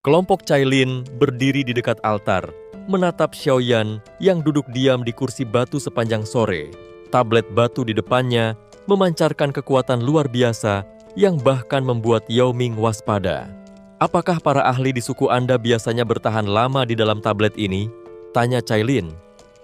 Kelompok Cailin berdiri di dekat altar, menatap Xiaoyan yang duduk diam di kursi batu sepanjang sore. Tablet batu di depannya memancarkan kekuatan luar biasa yang bahkan membuat Yao Ming waspada. "Apakah para ahli di suku Anda biasanya bertahan lama di dalam tablet ini?" tanya Cailin.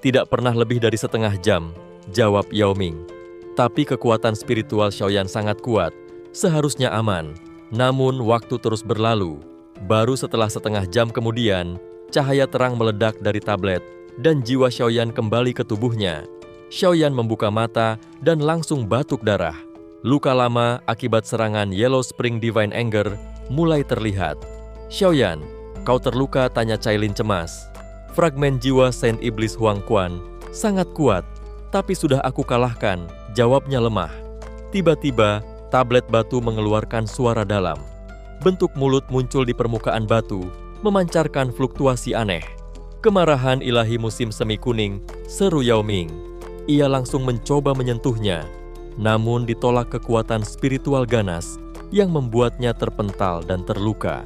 "Tidak pernah lebih dari setengah jam," jawab Yao Ming. "Tapi kekuatan spiritual Xiaoyan sangat kuat, seharusnya aman." Namun waktu terus berlalu. Baru setelah setengah jam kemudian, cahaya terang meledak dari tablet dan jiwa Xiaoyan kembali ke tubuhnya. Xiaoyan membuka mata dan langsung batuk darah. Luka lama akibat serangan Yellow Spring Divine Anger mulai terlihat. "Xiaoyan, kau terluka?" tanya Cailin cemas. "Fragmen jiwa Saint Iblis Huang Quan sangat kuat, tapi sudah aku kalahkan," jawabnya lemah. Tiba-tiba, tablet batu mengeluarkan suara dalam. Bentuk mulut muncul di permukaan batu, memancarkan fluktuasi aneh. "Kemarahan ilahi musim semi kuning," seru Yao Ming. Ia langsung mencoba menyentuhnya, namun ditolak kekuatan spiritual ganas yang membuatnya terpental dan terluka.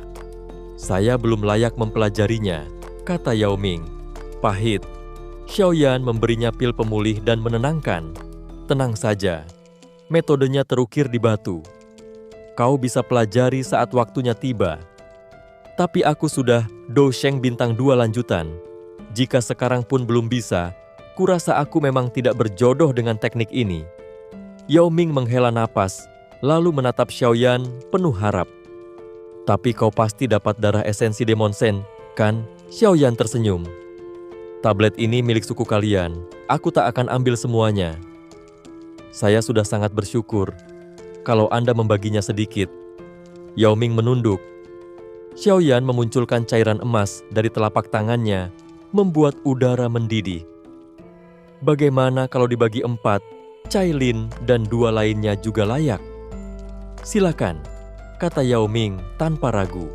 "Saya belum layak mempelajarinya," kata Yao Ming. Pahit. Xiaoyan memberinya pil pemulih dan menenangkan. "Tenang saja, metodenya terukir di batu. Kau bisa pelajari saat waktunya tiba. Tapi aku sudah Dousheng bintang 2 lanjutan. Jika sekarang pun belum bisa, kurasa aku memang tidak berjodoh dengan teknik ini." Yao Ming menghela napas, lalu menatap Xiaoyan penuh harap. "Tapi kau pasti dapat darah esensi Demon Sen, kan?" Xiaoyan tersenyum. "Tablet ini milik suku kalian, aku tak akan ambil semuanya." "Saya sudah sangat bersyukur kalau Anda membaginya sedikit." Yao Ming menunduk. Xiaoyan memunculkan cairan emas dari telapak tangannya, membuat udara mendidih. "Bagaimana kalau dibagi 4, Cailin dan 2 lainnya juga layak?" "Silakan," kata Yao Ming tanpa ragu.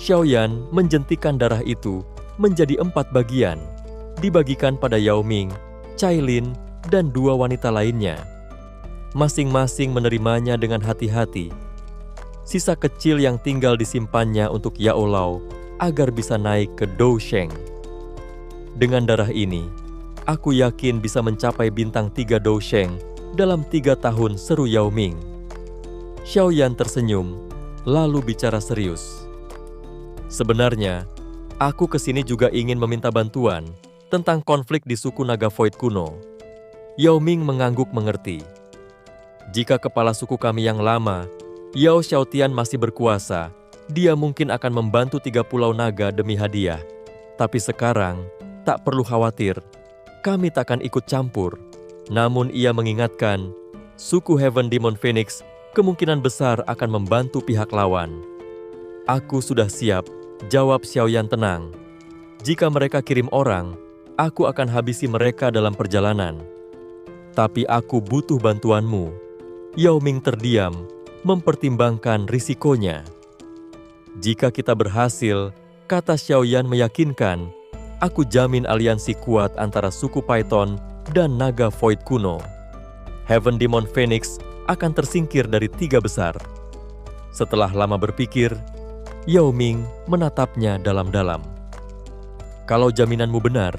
Xiaoyan menjentikan darah itu menjadi 4 bagian, dibagikan pada Yao Ming, Cailin, dan 2 wanita lainnya. Masing-masing menerimanya dengan hati-hati. Sisa kecil yang tinggal disimpannya untuk Yao Lao agar bisa naik ke Dousheng. "Dengan darah ini, aku yakin bisa mencapai bintang 3 Dousheng dalam 3 tahun," seru Yao Ming. Xiaoyan tersenyum, lalu bicara serius. "Sebenarnya, aku kesini juga ingin meminta bantuan tentang konflik di suku Naga Void kuno." Yao Ming mengangguk mengerti. "Jika kepala suku kami yang lama, Yao Xiaotian masih berkuasa, dia mungkin akan membantu 3 pulau naga demi hadiah. Tapi sekarang, tak perlu khawatir, kami takkan ikut campur." Namun ia mengingatkan, suku Heaven Demon Phoenix kemungkinan besar akan membantu pihak lawan. "Aku sudah siap," jawab Xiaoyan tenang. "Jika mereka kirim orang, aku akan habisi mereka dalam perjalanan. Tapi aku butuh bantuanmu." Yao Ming terdiam, mempertimbangkan risikonya. "Jika kita berhasil," kata Xiaoyan meyakinkan, "aku jamin aliansi kuat antara suku Python dan Naga Void kuno. Heaven Demon Phoenix akan tersingkir dari 3 besar." Setelah lama berpikir, Yao Ming menatapnya dalam-dalam. "Kalau jaminanmu benar,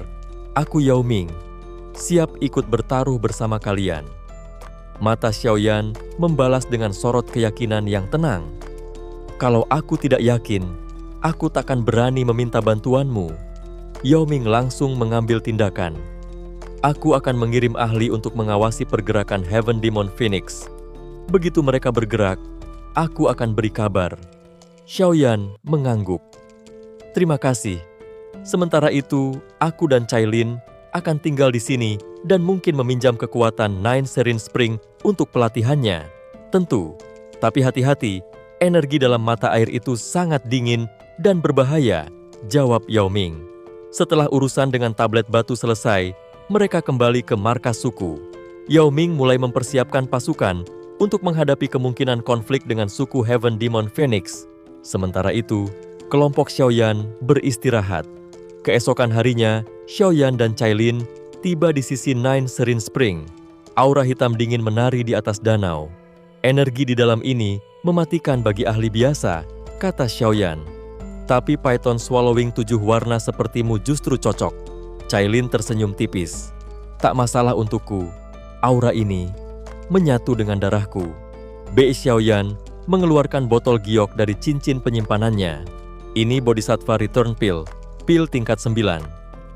aku Yao Ming, siap ikut bertaruh bersama kalian." Mata Xiaoyan membalas dengan sorot keyakinan yang tenang. "Kalau aku tidak yakin, aku takkan berani meminta bantuanmu." Yao Ming langsung mengambil tindakan. "Aku akan mengirim ahli untuk mengawasi pergerakan Heaven Demon Phoenix. Begitu mereka bergerak, aku akan beri kabar." Xiaoyan mengangguk. "Terima kasih. Sementara itu, aku dan Cailin akan tinggal di sini dan mungkin meminjam kekuatan Nine Serene Spring untuk pelatihannya. Tentu, tapi hati-hati, energi dalam mata air itu sangat dingin dan berbahaya," jawab Yao Ming. Setelah urusan dengan tablet batu selesai, mereka kembali ke markas suku. Yao Ming mulai mempersiapkan pasukan untuk menghadapi kemungkinan konflik dengan suku Heaven Demon Phoenix. Sementara itu, kelompok Xiaoyan beristirahat. Keesokan harinya, Xiaoyan dan Cailin tiba di sisi Nine Serene Spring. Aura hitam dingin menari di atas danau. "Energi di dalam ini mematikan bagi ahli biasa," kata Xiaoyan. Tapi python swallowing 7 warna sepertimu justru cocok. Cailin tersenyum tipis. Tak masalah untukku. Aura ini menyatu dengan darahku. Bei Xiaoyan mengeluarkan botol giok dari cincin penyimpanannya. Ini Bodhisattva Return Pill, pil tingkat 9.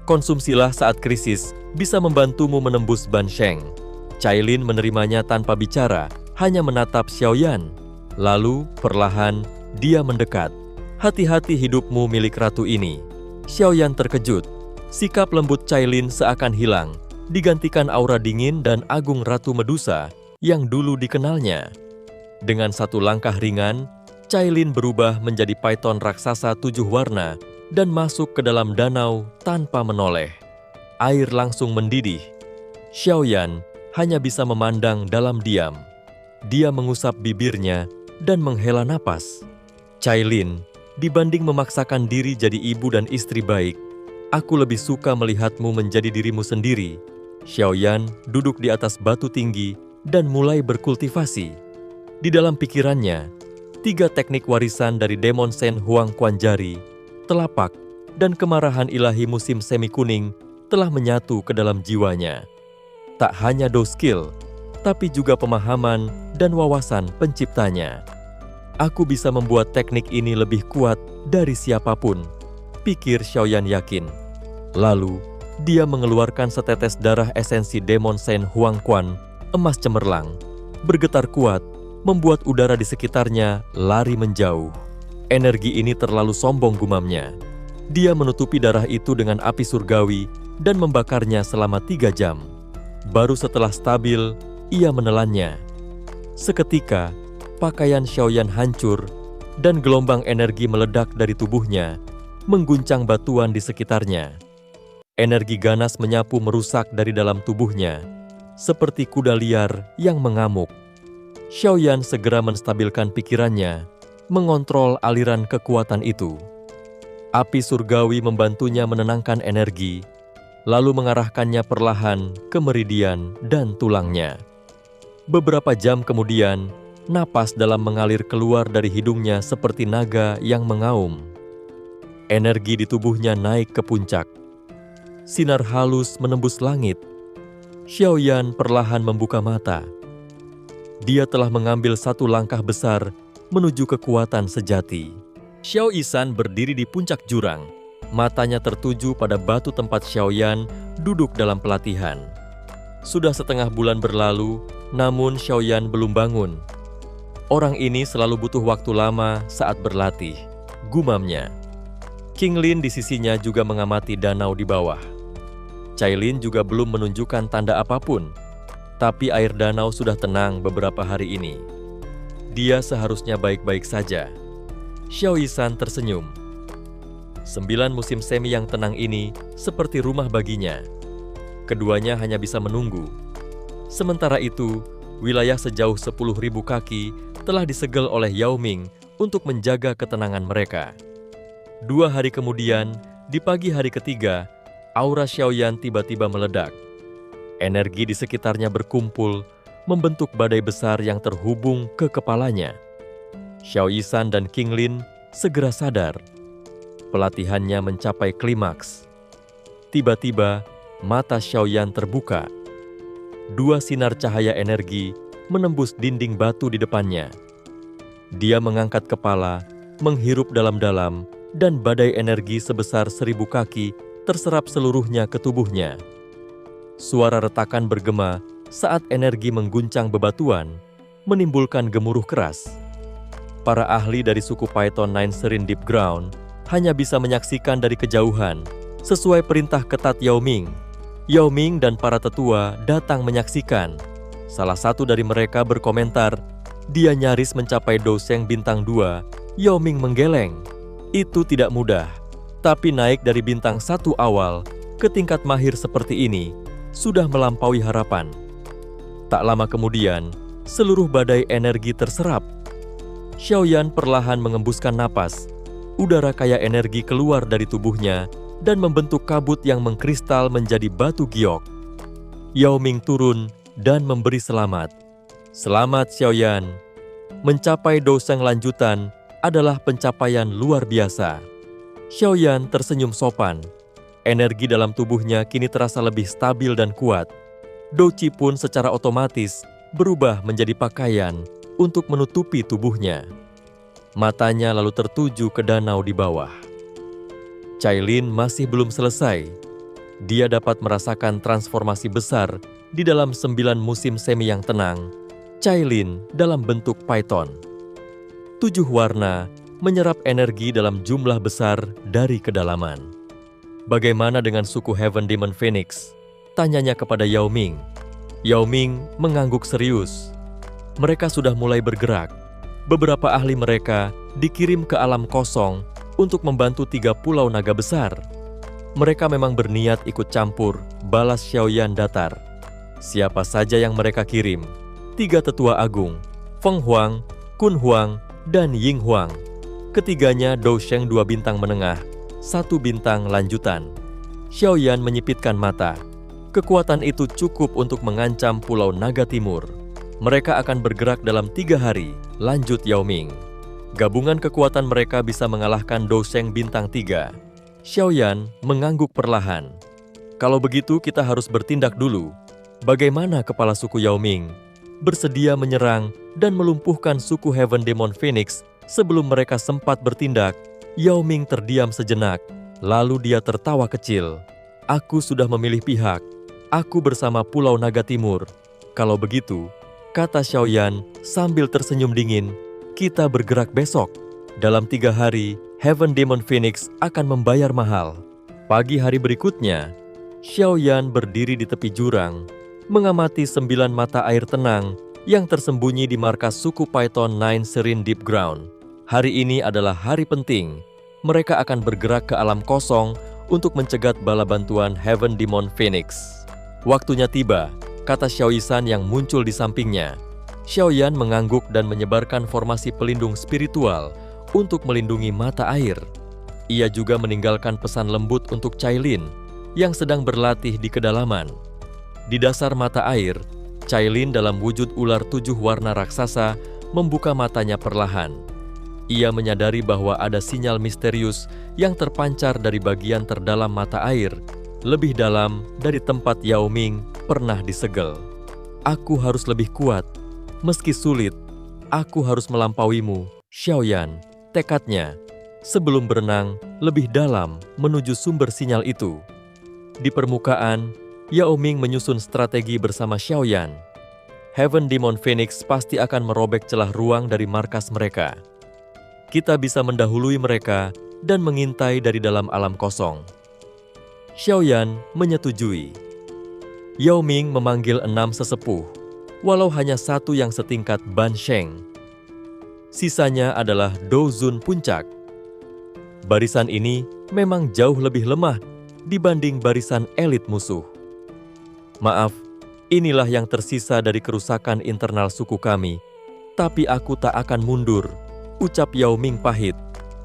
Konsumsilah saat krisis, bisa membantumu menembus Ban Sheng. Cailin menerimanya tanpa bicara, hanya menatap Xiaoyan. Lalu, perlahan, dia mendekat. Hati-hati hidupmu milik ratu ini. Xiaoyan terkejut. Sikap lembut Cailin seakan hilang, digantikan aura dingin dan agung Ratu Medusa yang dulu dikenalnya. Dengan satu langkah ringan, Cailin berubah menjadi python raksasa 7 warna dan masuk ke dalam danau tanpa menoleh. Air langsung mendidih. Xiaoyan hanya bisa memandang dalam diam. Dia mengusap bibirnya dan menghela napas. Cailin, dibanding memaksakan diri jadi ibu dan istri baik, aku lebih suka melihatmu menjadi dirimu sendiri. Xiaoyan duduk di atas batu tinggi dan mulai berkultivasi. Di dalam pikirannya, 3 teknik warisan dari Demon Sen Huang Quanjari, telapak, dan kemarahan ilahi musim semi kuning telah menyatu ke dalam jiwanya. Tak hanya do skill, tapi juga pemahaman dan wawasan penciptanya. Aku bisa membuat teknik ini lebih kuat dari siapapun, pikir Xiaoyan yakin. Lalu, dia mengeluarkan setetes darah esensi Demon Sen Huang Quan, emas cemerlang, bergetar kuat, membuat udara di sekitarnya lari menjauh. Energi ini terlalu sombong, gumamnya. Dia menutupi darah itu dengan api surgawi dan membakarnya selama 3 jam. Baru setelah stabil, ia menelannya. Seketika, pakaian Xiaoyan hancur dan gelombang energi meledak dari tubuhnya, mengguncang batuan di sekitarnya. Energi ganas menyapu merusak dari dalam tubuhnya, seperti kuda liar yang mengamuk. Xiaoyan segera menstabilkan pikirannya, mengontrol aliran kekuatan itu. Api surgawi membantunya menenangkan energi, lalu mengarahkannya perlahan ke meridian dan tulangnya. Beberapa jam kemudian, napas dalam mengalir keluar dari hidungnya seperti naga yang mengaum. Energi di tubuhnya naik ke puncak. Sinar halus menembus langit. Xiaoyan perlahan membuka mata. Dia telah mengambil satu langkah besar menuju kekuatan sejati. Xiao Yisan berdiri di puncak jurang. Matanya tertuju pada batu tempat Xiaoyan duduk dalam pelatihan. Sudah setengah bulan berlalu, namun Xiaoyan belum bangun. Orang ini selalu butuh waktu lama saat berlatih, gumamnya. King Lin di sisinya juga mengamati danau di bawah. Cailin juga belum menunjukkan tanda apapun, tapi air danau sudah tenang beberapa hari ini. Dia seharusnya baik-baik saja. Xiao Yisan tersenyum. 9 musim semi yang tenang ini seperti rumah baginya. Keduanya hanya bisa menunggu. Sementara itu, wilayah sejauh 10.000 kaki telah disegel oleh Yao Ming untuk menjaga ketenangan mereka. 2 hari kemudian, di pagi hari ketiga, aura Xiaoyan tiba-tiba meledak. Energi di sekitarnya berkumpul, membentuk badai besar yang terhubung ke kepalanya. Xiao Yisan dan King Lin segera sadar. Pelatihannya mencapai klimaks. Tiba-tiba, mata Xiaoyan terbuka. 2 sinar cahaya energi menembus dinding batu di depannya. Dia mengangkat kepala, menghirup dalam-dalam, dan badai energi sebesar 1000 kaki terserap seluruhnya ke tubuhnya. Suara retakan bergema saat energi mengguncang bebatuan, menimbulkan gemuruh keras. Para ahli dari suku Python Nine Serene Deep Ground hanya bisa menyaksikan dari kejauhan, sesuai perintah ketat Yao Ming. Yao Ming dan para tetua datang menyaksikan. Salah satu dari mereka berkomentar, dia nyaris mencapai doseng bintang 2. Yao Ming menggeleng. Itu tidak mudah, tapi naik dari bintang 1 awal ke tingkat mahir seperti ini sudah melampaui harapan. Tak lama kemudian, seluruh badai energi terserap. Xiaoyan perlahan mengembuskan napas. Udara kaya energi keluar dari tubuhnya dan membentuk kabut yang mengkristal menjadi batu giok. Yao Ming turun dan memberi selamat. Selamat Xiaoyan. Mencapai doseng lanjutan adalah pencapaian luar biasa. Xiaoyan tersenyum sopan. Energi dalam tubuhnya kini terasa lebih stabil dan kuat. Douqi pun secara otomatis berubah menjadi pakaian untuk menutupi tubuhnya. Matanya lalu tertuju ke danau di bawah. Cailin masih belum selesai. Dia dapat merasakan transformasi besar di dalam 9 musim semi yang tenang. Cailin dalam bentuk python. 7 warna menyerap energi dalam jumlah besar dari kedalaman. Bagaimana dengan suku Heaven Demon Phoenix? Tanyanya kepada Yao Ming. Yao Ming mengangguk serius. Mereka sudah mulai bergerak. Beberapa ahli mereka dikirim ke alam kosong untuk membantu 3 pulau naga besar. Mereka memang berniat ikut campur balas Xiaoyan datar. Siapa saja yang mereka kirim? 3 tetua agung, Feng Huang, Kun Huang, dan Ying Huang. Ketiganya Dou Sheng 2 bintang menengah, 1 bintang lanjutan. Xiaoyan menyipitkan mata. Kekuatan itu cukup untuk mengancam Pulau Naga Timur. Mereka akan bergerak dalam 3 hari, lanjut Yao Ming. Gabungan kekuatan mereka bisa mengalahkan Dou Sheng bintang 3. Xiaoyan mengangguk perlahan. Kalau begitu kita harus bertindak dulu. Bagaimana kepala suku Yao Ming? Bersedia menyerang dan melumpuhkan suku Heaven Demon Phoenix sebelum mereka sempat bertindak. Yao Ming terdiam sejenak, lalu dia tertawa kecil. Aku sudah memilih pihak. Aku bersama Pulau Naga Timur. Kalau begitu, kata Xiaoyan sambil tersenyum dingin, kita bergerak besok. Dalam 3 hari, Heaven Demon Phoenix akan membayar mahal. Pagi hari berikutnya, Xiaoyan berdiri di tepi jurang, mengamati 9 mata air tenang yang tersembunyi di markas suku Python Nine Serene Deep Ground. Hari ini adalah hari penting. Mereka akan bergerak ke alam kosong untuk mencegat bala bantuan Heaven Demon Phoenix. Waktunya tiba, kata Xiaoyisan yang muncul di sampingnya. Xiaoyan mengangguk dan menyebarkan formasi pelindung spiritual untuk melindungi mata air. Ia juga meninggalkan pesan lembut untuk Cailin yang sedang berlatih di kedalaman. Di dasar mata air, Cailin dalam wujud ular 7 warna raksasa membuka matanya perlahan. Ia menyadari bahwa ada sinyal misterius yang terpancar dari bagian terdalam mata air, lebih dalam dari tempat Yao Ming pernah disegel. Aku harus lebih kuat. Meski sulit, aku harus melampauimu, Xiaoyan. Tekadnya, sebelum berenang lebih dalam menuju sumber sinyal itu. Di permukaan, Yao Ming menyusun strategi bersama Xiaoyan. Heaven Demon Phoenix pasti akan merobek celah ruang dari markas mereka. Kita bisa mendahului mereka dan mengintai dari dalam alam kosong. Xiaoyan menyetujui. Yao Ming memanggil 6 sesepuh, walau hanya 1 yang setingkat Ban Sheng. Sisanya adalah Dou Zun Puncak. Barisan ini memang jauh lebih lemah dibanding barisan elit musuh. Maaf, inilah yang tersisa dari kerusakan internal suku kami. Tapi aku tak akan mundur, ucap Yao Ming pahit.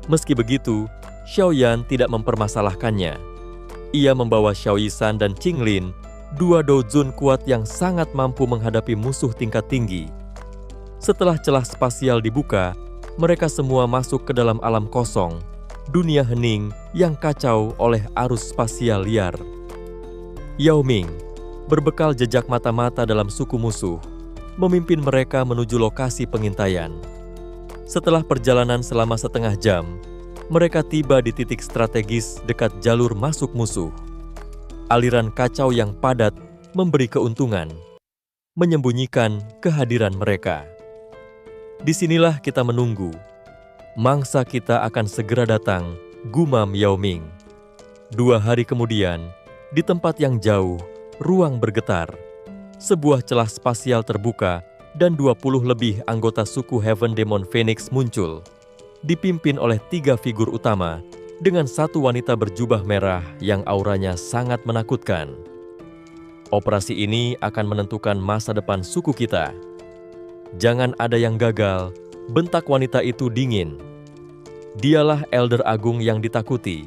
Meski begitu, Xiaoyan tidak mempermasalahkannya. Ia membawa Xiaoyisan dan Qinglin, 2 Dou Zun kuat yang sangat mampu menghadapi musuh tingkat tinggi. Setelah celah spasial dibuka, mereka semua masuk ke dalam alam kosong, dunia hening yang kacau oleh arus spasial liar. Yao Ming, berbekal jejak mata-mata dalam suku musuh, memimpin mereka menuju lokasi pengintaian. Setelah perjalanan selama setengah jam, mereka tiba di titik strategis dekat jalur masuk musuh. Aliran kacau yang padat memberi keuntungan, menyembunyikan kehadiran mereka. Disinilah kita menunggu. Mangsa kita akan segera datang, gumam Yao Ming. 2 hari kemudian, di tempat yang jauh, ruang bergetar. Sebuah celah spasial terbuka dan 20 lebih anggota suku Heaven Demon Phoenix muncul. Dipimpin oleh 3 figur utama dengan 1 wanita berjubah merah yang auranya sangat menakutkan. Operasi ini akan menentukan masa depan suku kita. Jangan ada yang gagal, bentak wanita itu dingin. Dialah Elder Agung yang ditakuti,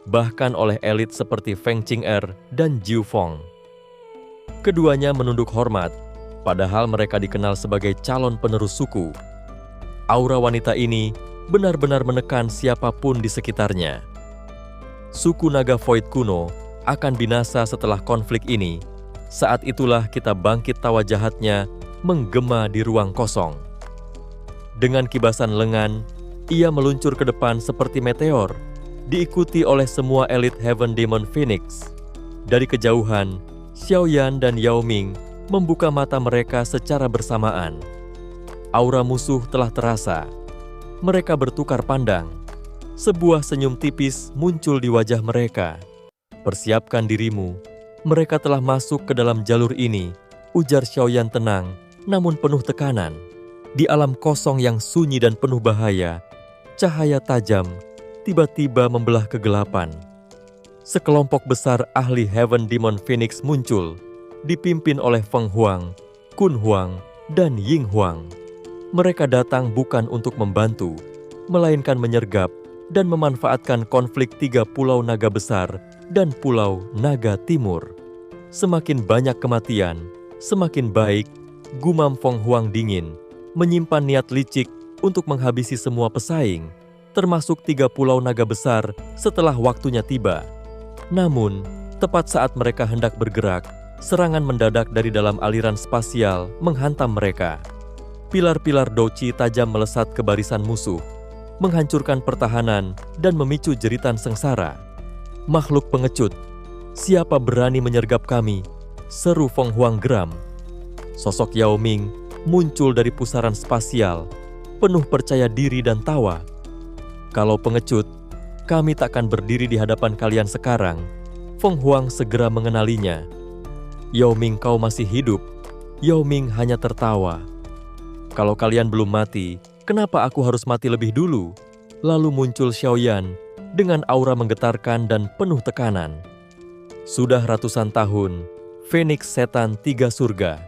bahkan oleh elit seperti Feng Qing'er dan Jiu Feng. Keduanya menunduk hormat, padahal mereka dikenal sebagai calon penerus suku. Aura wanita ini benar-benar menekan siapapun di sekitarnya. Suku naga Void kuno akan binasa setelah konflik ini. Saat itulah kita bangkit tawa jahatnya menggema di ruang kosong. Dengan kibasan lengan, ia meluncur ke depan seperti meteor, diikuti oleh semua elit Heaven Demon Phoenix. Dari kejauhan, Xiaoyan dan Yao Ming membuka mata mereka secara bersamaan. Aura musuh telah terasa. Mereka bertukar pandang. Sebuah senyum tipis muncul di wajah mereka. "Persiapkan dirimu, mereka telah masuk ke dalam jalur ini," ujar Xiaoyan tenang, namun penuh tekanan. Di alam kosong yang sunyi dan penuh bahaya, cahaya tajam tiba-tiba membelah kegelapan. Sekelompok besar ahli Heaven Demon Phoenix muncul, dipimpin oleh Feng Huang, Kun Huang, dan Ying Huang. Mereka datang bukan untuk membantu, melainkan menyergap dan memanfaatkan konflik 3 pulau naga besar dan pulau naga timur. Semakin banyak kematian, semakin baik, gumam Feng Huang dingin, menyimpan niat licik untuk menghabisi semua pesaing, termasuk 3 pulau naga besar setelah waktunya tiba. Namun, tepat saat mereka hendak bergerak, serangan mendadak dari dalam aliran spasial menghantam mereka. Pilar-pilar Douqi tajam melesat ke barisan musuh, menghancurkan pertahanan dan memicu jeritan sengsara. "Makhluk pengecut, siapa berani menyergap kami?" seru Feng Huang geram. Sosok Yao Ming muncul dari pusaran spasial, penuh percaya diri dan tawa. "Kalau pengecut, kami takkan berdiri di hadapan kalian sekarang." Feng Huang segera mengenalinya. "Yao Ming, kau masih hidup." Yao Ming hanya tertawa. "Kalau kalian belum mati, kenapa aku harus mati lebih dulu?" Lalu muncul Xiaoyan dengan aura menggetarkan dan penuh tekanan. "Sudah ratusan tahun, Phoenix Setan 3 Surga.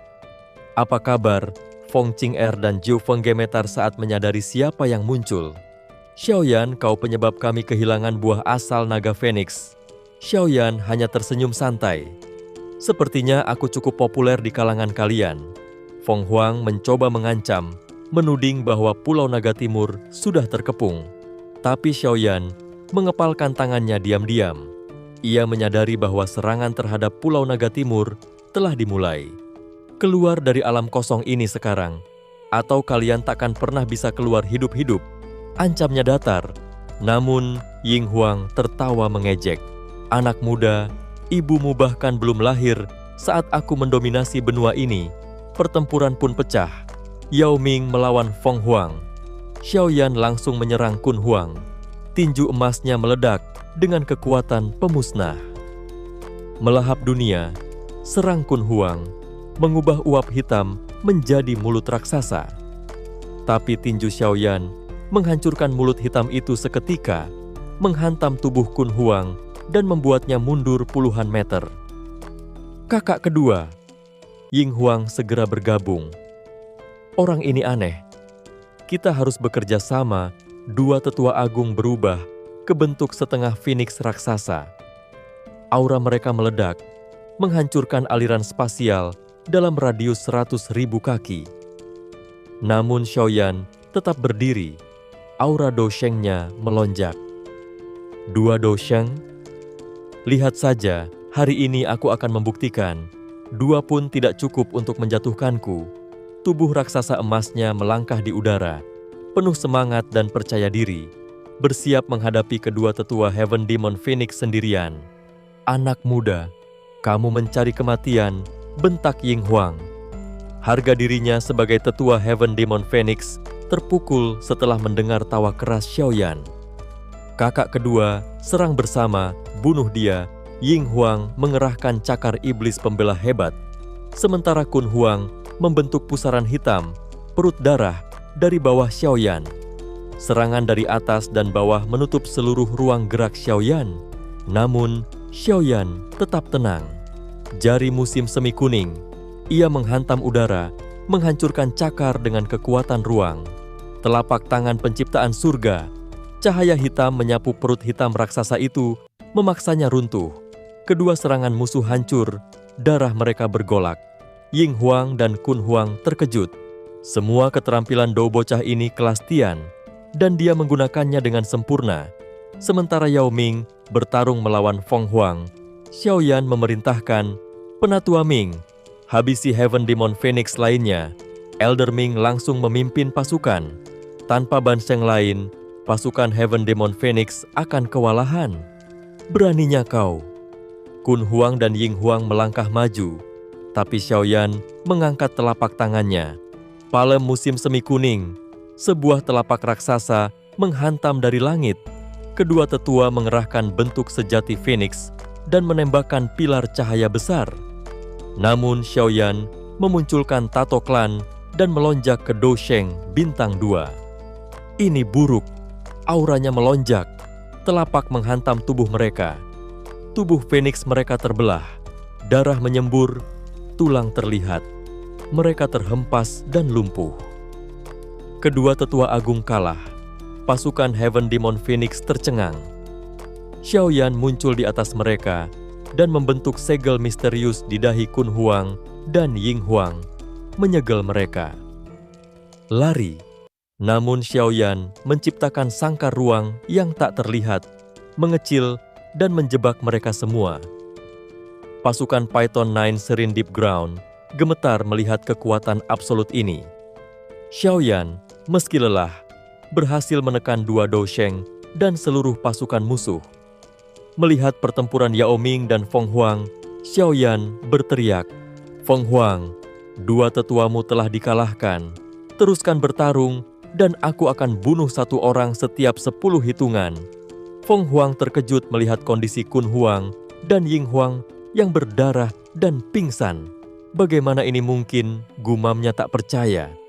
Apa kabar?" Feng Qing'er dan Zhou Feng gemetar saat menyadari siapa yang muncul. "Xiaoyan, kau penyebab kami kehilangan buah asal naga Phoenix." Xiaoyan hanya tersenyum santai. "Sepertinya aku cukup populer di kalangan kalian." Feng Huang mencoba mengancam, menuding bahwa Pulau Naga Timur sudah terkepung. Tapi Xiaoyan mengepalkan tangannya diam-diam. Ia menyadari bahwa serangan terhadap Pulau Naga Timur telah dimulai. "Keluar dari alam kosong ini sekarang, atau kalian takkan pernah bisa keluar hidup-hidup," ancamnya datar. Namun Ying Huang tertawa mengejek. "Anak muda, ibumu bahkan belum lahir saat aku mendominasi benua ini." Pertempuran pun pecah. Yao Ming melawan Feng Huang. Xiaoyan langsung menyerang Kun Huang. Tinju emasnya meledak dengan kekuatan pemusnah. Melahap dunia, serang Kun Huang, mengubah uap hitam menjadi mulut raksasa. Tapi tinju Xiaoyan menghancurkan mulut hitam itu seketika, menghantam tubuh Kun Huang dan membuatnya mundur puluhan meter. "Kakak kedua." Ying Huang segera bergabung. "Orang ini aneh. Kita harus bekerja sama." 2 tetua agung berubah ke bentuk setengah Phoenix raksasa. Aura mereka meledak, menghancurkan aliran spasial dalam radius 100.000 kaki. Namun Xiaoyan tetap berdiri. Aura Dousheng-nya melonjak. "2 Dousheng? Lihat saja, hari ini aku akan membuktikan. 2 pun tidak cukup untuk menjatuhkanku." Tubuh raksasa emasnya melangkah di udara, penuh semangat dan percaya diri, bersiap menghadapi kedua tetua Heaven Demon Phoenix sendirian. "Anak muda, kamu mencari kematian," bentak Ying Huang. Harga dirinya sebagai tetua Heaven Demon Phoenix terpukul setelah mendengar tawa keras Xiaoyan. Kakak kedua serang bersama, bunuh dia. Ying Huang mengerahkan cakar iblis pembela hebat, sementara Kun Huang membentuk pusaran hitam, perut darah dari bawah Xiaoyan. Serangan dari atas dan bawah menutup seluruh ruang gerak Xiaoyan. Namun, Xiaoyan tetap tenang. Jari musim semi kuning, ia menghantam udara, menghancurkan cakar dengan kekuatan ruang. Telapak tangan penciptaan surga, cahaya hitam menyapu perut hitam raksasa itu, memaksanya runtuh. Kedua serangan musuh hancur, darah mereka bergolak. Ying Huang dan Kun Huang terkejut. Semua keterampilan dou bocah ini kelas Tian, dan dia menggunakannya dengan sempurna. Sementara Yao Ming bertarung melawan Feng Huang, Xiaoyan memerintahkan Penatua Ming, habisi Heaven Demon Phoenix lainnya. Elder Ming langsung memimpin pasukan. Tanpa Bansheng lain, pasukan Heaven Demon Phoenix akan kewalahan. Beraninya kau. Kun Huang dan Ying Huang melangkah maju, tapi Xiaoyan mengangkat telapak tangannya. Palem musim semi kuning, sebuah telapak raksasa menghantam dari langit. Kedua tetua mengerahkan bentuk sejati Phoenix dan menembakkan pilar cahaya besar. Namun Xiaoyan memunculkan Tato Klan dan melonjak ke Dousheng bintang 2. Ini buruk, auranya melonjak, telapak menghantam tubuh mereka. Tubuh Phoenix mereka terbelah, darah menyembur, tulang terlihat. Mereka terhempas dan lumpuh. Kedua tetua agung kalah. Pasukan Heaven Demon Phoenix tercengang. Xiaoyan muncul di atas mereka dan membentuk segel misterius di dahi Kun Huang dan Ying Huang, menyegel mereka. Lari. Namun Xiaoyan menciptakan sangkar ruang yang tak terlihat, mengecil dan menjebak mereka semua. Pasukan Python 9 Serene Deep Ground gemetar melihat kekuatan absolut ini. Xiaoyan, meski lelah, berhasil menekan dua Dousheng dan seluruh pasukan musuh. Melihat pertempuran Yao Ming dan Feng Huang, Xiaoyan berteriak, "Feng Huang, dua tetuamu telah dikalahkan. Teruskan bertarung dan aku akan bunuh satu orang setiap 10 hitungan." Feng Huang terkejut melihat kondisi Kun Huang dan Ying Huang yang berdarah dan pingsan. Bagaimana ini mungkin? Gumamnya tak percaya.